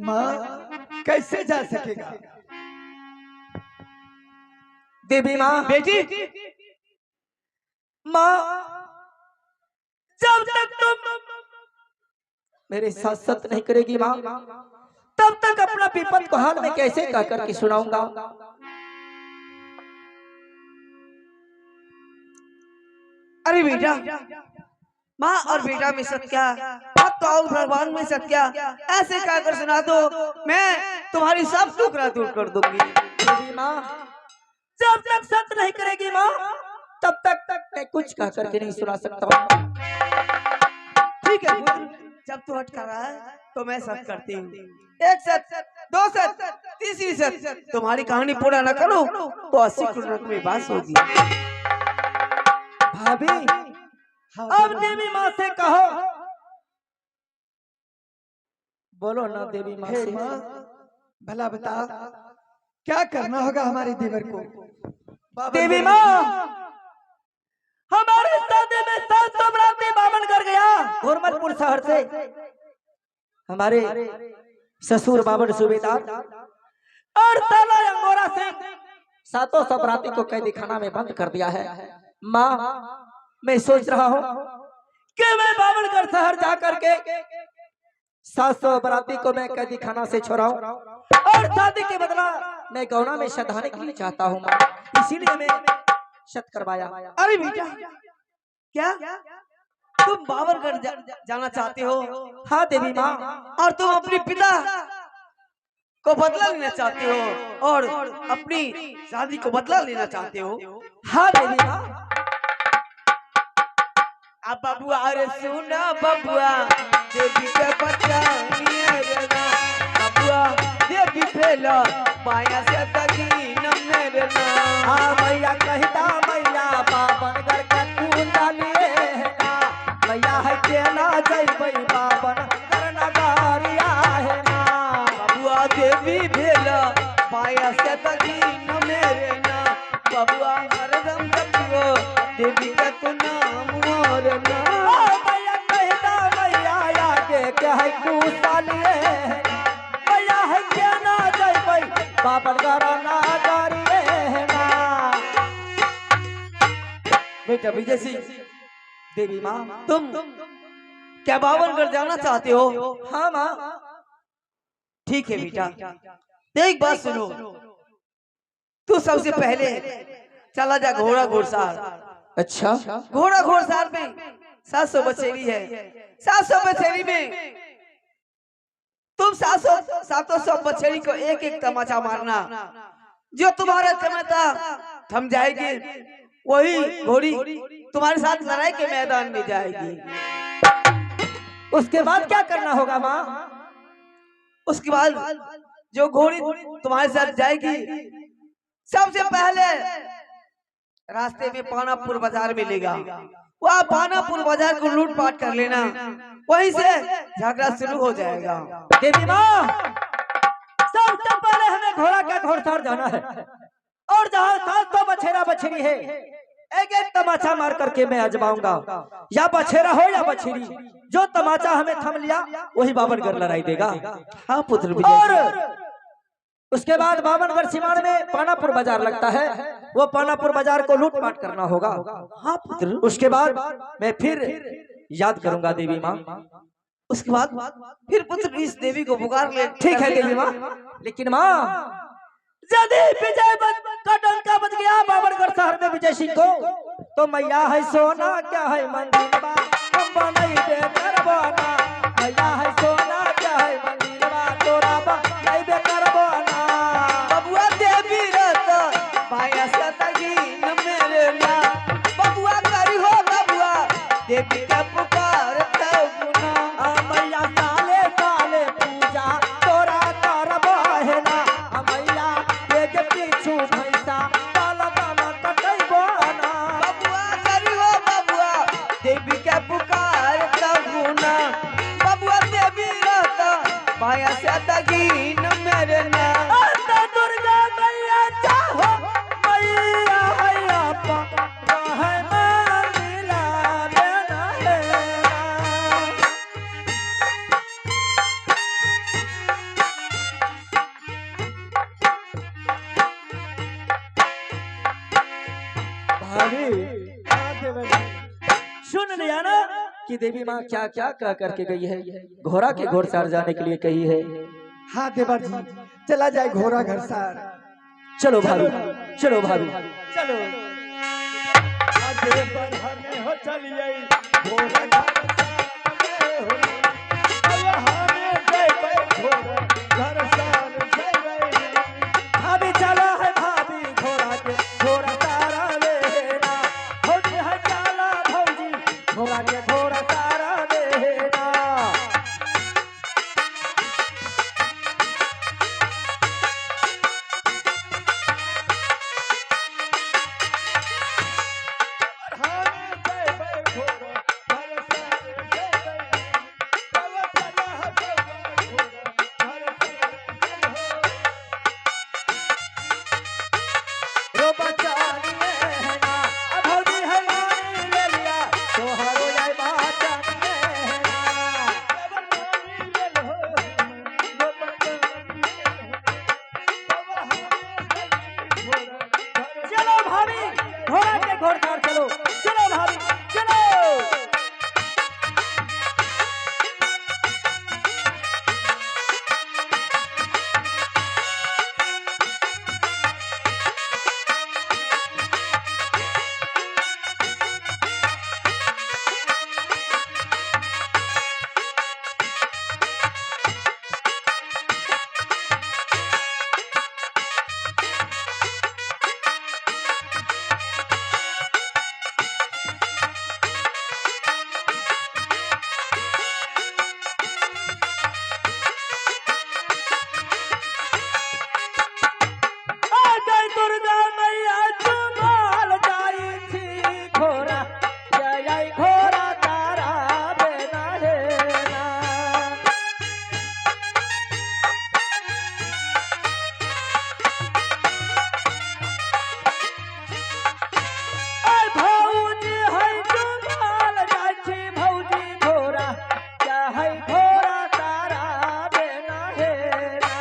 माँ कैसे जा सकेगा? देवी माँ, बेटी, माँ जब तक तुम मेरे साथ सत्य नहीं करेगी माँ, तब तक अपना विपद को हाल में कैसे कह करके सुनाऊंगा। अरे बेटा, माँ और बेटा में सत्या, भक्त और भगवान में सत्या, ऐसे कहकर सुना दो, मैं तुम्हारी सब टुकड़ा दूर कर दूंगी। देवी माँ, जब तक सत्य नहीं करेगी माँ, तब तक मैं कुछ कह करके नहीं सुना सकता हूँ। ठीक है पुत्र, जब तू हट कर रहा है तो मैं सत्य करती हूँ। एक सत्य, दो सत्य, तीसरी सत्य, तुम्हारी कहानी पूरा न करो तो 80 करोड़ में बात होगी। भाभी, अब देवी माँ से कहो। बोलो ना देवी माँ हे से। माँ, भला बता क्या करना होगा हमारे देवर को? देवी माँ, हमारे शादी में 700 बराती बावन कर गया घोरमलपुर शहर से। हमारे ससुर बावन सूबेदार और ताला अंगोरा से 700 बराती को कैदी खाना में बंद कर दिया है। माँ, मैं सोच रहा हूँ कि मैं बावनगढ़ शहर जाकर के 700 बराती को मैं कैदी खाना से छुड़ाऊं और शादी के बदला मैं गौना में शधाने के लिए चाहता हूँ। इसीलिए मैं शत करवाया। अरे बेटा, क्या तुम बाबरगढ़ जाना चाहते हो? हाँ देवी माँ, और तुम अपने पिता को बदला लेना चाहते हो और अपनी शादी को बदला लेना चाहते हो? हाँ देवी माँ। अब बबुआ, अरे सुना बबुआ, देवी के बच्चा मेरा बबुआ, देवी फेला माया से तकी न मेरे ना। हाँ मैया कहता मैया बावनगढ़ का पूजा लिए है ना, मैया है के ना जैबै बावनगढ़ नगरिया है ना। बबुआ देवी फेला माया से तकी न मेरे ना। बबुआ हरदम जपियो देवी का तू नाम और ना। मैया कहता मैया आगे क्या है पूजा लिए है ना, मैया है के ना जैबै बावनगढ़ नगरिया है ना। बेटा विजय सिंह, देवी माँ, तुम क्या बावनगढ़ जाना चाहते हो? हाँ माँ। ठीक है बेटा, तो एक बात सुनो, तू सबसे पहले चला जा घोड़ा घोड़सार। अच्छा, घोड़ा घोड़सार में 700 बछेरी है। 700 बछेरी में तुम 700 बछेरी को एक एक तमाचा मारना। जो तुम्हारा तमाचा थम जाएगी वही घोड़ी तुम्हारे साथ लड़ाई के मैदान में जाएगी। उसके बाद क्या करना होगा माँ? उसके बाद जो घोड़ी तुम्हारे साथ जाएगी, सबसे पहले रास्ते में पानापुर बाजार मिलेगा, वहाँ पानापुर बाजार को लूटपाट कर लेना, वहीं से झगड़ा शुरू हो जाएगा। देवी माँ, सबसे पहले हमें घोड़ा का घोड़सार जाना है और जहाँ 700 बछेरा बछेरी है, एक एक तमाचा मार करके मैं आजमाऊंगा। या बछेरा हो या बछेरी, जो तमाचा हमें थम लिया वही बावनगढ़ लड़ाई देगा। हाँ पुत्र। और उसके बाद बावनगढ़ सीमाड़ में पानापुर बाजार लगता है, वो पानापुर बाजार को लूटपाट करना होगा। हाँ पुत्र। उसके बाद मैं फिर याद करूंगा देवी माँ। उसके बाद फिर पुत्र इस देवी को पुकार ले। ठीक है देवी माँ, लेकिन माँ यदि विजय का डंका बज गया बावनगढ़ शहर में विजय सिंह को, तो मैया है सोना क्या है मंदिरवा हम बनई दे करवाना। मैया है सोना क्या है मंदिरवा तोरा बनई दे करवाना। बबुआ देवी रहता माया से तगी न मेरे ना। बबुआ करी हो बबुआ देवी का पुकार तब गुना। मैया साले साले पूजा तोरा करबो है ना। मैया एक पीछू भैंसा काला दाना कटैबो ना। बबुआ करी हो बबुआ देवी का पुकार तब गुना। बबुआ देवी रहता माया से तगी न मेरे ना। दुर्गा मैया चाहो मैया है आपा है मंदिला लेना है। सुन लिया ना कि देवी माँ क्या क्या कह करके गई है। घोड़ा के घोड़सार जाने के लिए कही है। हाँ देवर जी, चला जाए घोड़ा घर सार। चलो भाभी, चलो भाभी, चलो आगे बढ़ने हो चलिए घोड़ा घर सार हो। अल्लाह जय जय घोड़ा घर सार जय जय। भाभी चला है भाभी घोड़ा के घोड़ा सारा लेना। भौजी है चला भौजी घोड़ा के घोड़ा सारा लेना। रो बचानी है ना, भौजी है मानी ले लिया तो हरो जाए बचानी है ना। चलो भाभी घोड़ा के घोड़सार चलो, चलो भाभी चलो। जय दुर्गा मैया चुमाल जाई थी घोड़ा, जय घोड़ा तारा बेना लेना। भौजी है चुमाल जाई थी भौजी घोड़ा, जय घोड़ा तारा बेना लेना।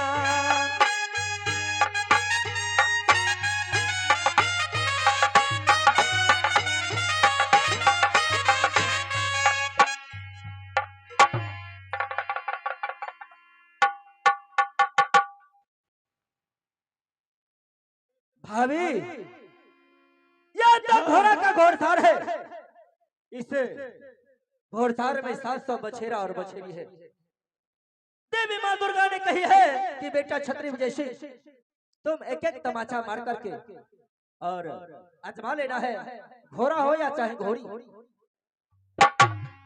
भाभी यह तो घोड़ा का घोड़सार है। इसे घोड़सार में 700 बछेरा और बछेरी है। देवी माँ दुर्गा ने कही है कि बेटा छतरी विजय सिंह तुम एक एक तमाचा मार करके और आजमा लेना है, घोड़ा हो या चाहे घोड़ी।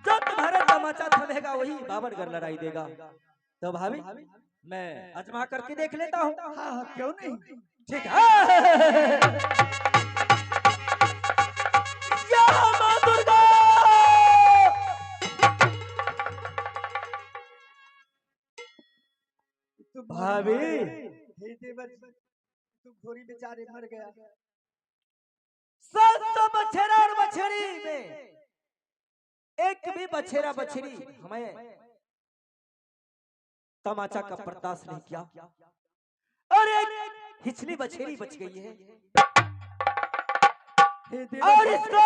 जो तुम्हारा तमाचा थमेगा वही बावनगढ़ लड़ाई देगा। तो भाभी मैं आजमा करके देख लेता हूँ। हाँ हाँ क्यों नहीं। ठीक है। या माँ दुर्गा। तू भाभी हे देवर जी, तू घोड़ी बेचारे मर गया। 700 बछेरा और बछेरी में एक भी बछेरा बछेरी हमें तमाचा का बर्दाश्त नहीं किया और एक हिचली बछेरी बच गई है। और इसको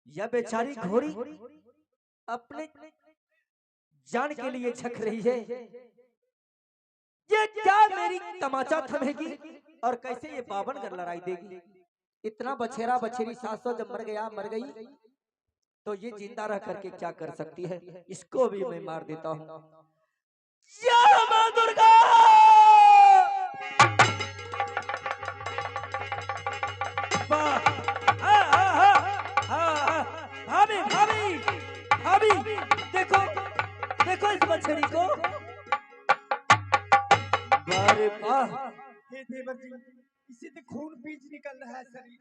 यह बेचारी घोड़ी अपने जान के लिए झक रही है। ये क्या मेरी तमाचा थमेगी और कैसे ये बावनगढ़ लड़ाई देगी। इतना बछेरा बछेरी 700 जब मर गई तो ये जिंदा रह करके क्या कर सकती है। इसको भी मैं मार देता हूँ। जय मां दुर्गा। भाभी भाभी भाभी देखो देखो इस बछड़ी को। अरे वाह हे देवर जी, इसी से खून बीज निकल रहा है शरीर।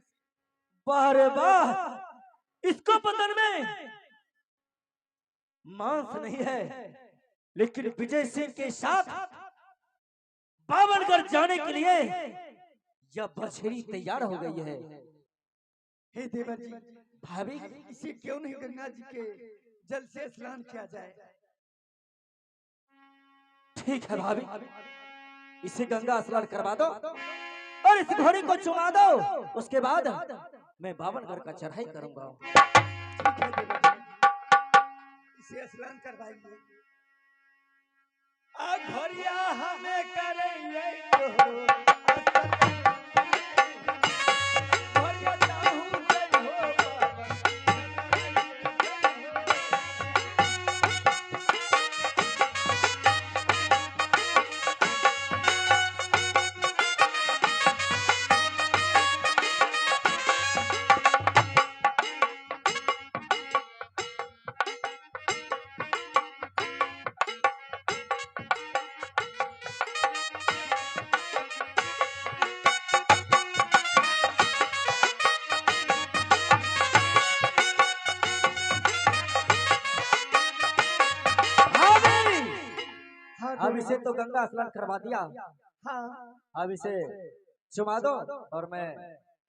वाह रे वाह। इसको बदन में मांस नहीं है लेकिन विजय सिंह के साथ बावनगढ़ जाने के लिए यह बछड़ी तैयार हो गई है। हे देवर जी, भाभी इसे क्यों नहीं गंगा जी के जल से स्नान किया जाए। ठीक है भाभी, इसे गंगा स्नान करवा दो और इस घोड़ी को चुमा दो। उसके बाद मैं बावनगढ़ का चढ़ाई करूंगा। स्नान करवाइए। आ घरिया हमें करेंगे तोहरो घरिया ताहू जय हो बाबा। अब इसे तो गंगा स्नान करवा दिया, हाँ अब इसे चुमा दो और मैं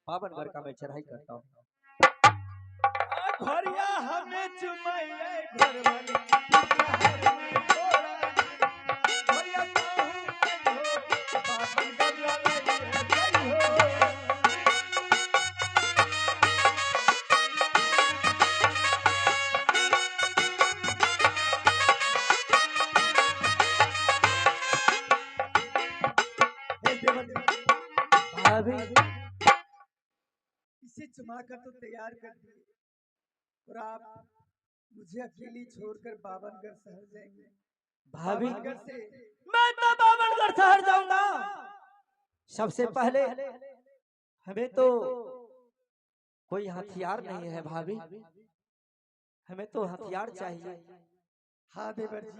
पावन घर का मैं चढ़ाई करता हूँ। घरिया हमें चुमाइए घर वाले शहर में थोड़ा घरिया ताहू जय हो बाबा गंगा लइए जय हो। हे देवर जी, भाभी इसे चुमा कर तो तैयार कर दिए और आप मुझे अकेली छोड़कर बावनगढ़ शहर जाएंगे। भाभी बावनगढ़ से मैं तो बावनगढ़ शहर जाऊंगा। सबसे पहले हमें तो कोई हथियार नहीं है भाभी, हमें तो हथियार चाहिए। हाँ देवर जी,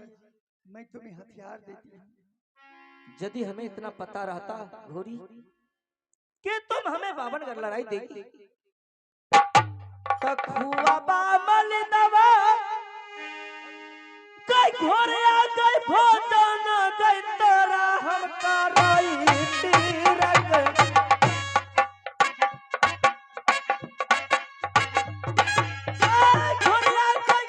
मैं तुम्हें हथियार देती हूँ। यदि हमें इतना पता रहता घोरी कि तुम हमें बावनगढ़ लड़ाई देगी तो खुआ बामल दवा कई घोरे आ गई भोजन गई तोरा हम कराई तीरक घोरे आ गई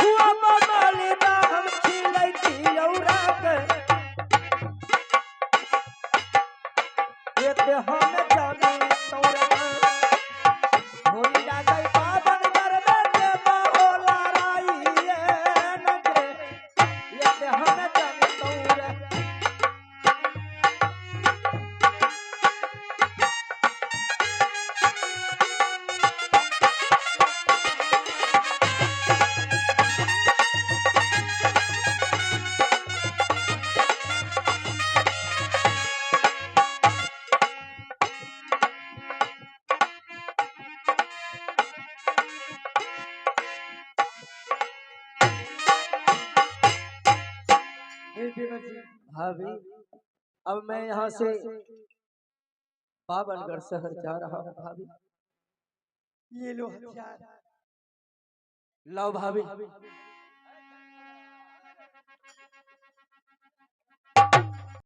खुआ बामल दा हम खिलाई दियौरा के ये ते हम जानी तोरा होई ना गई बावनगढ़ में के बाहोला राई नजरे ये ते हम जानी तोरा। हे देवर जी, भाभी अब मैं यहाँ से बावनगढ़ शहर जा रहा हूँ भाभी। ये लो हथियार। लाओ भाभी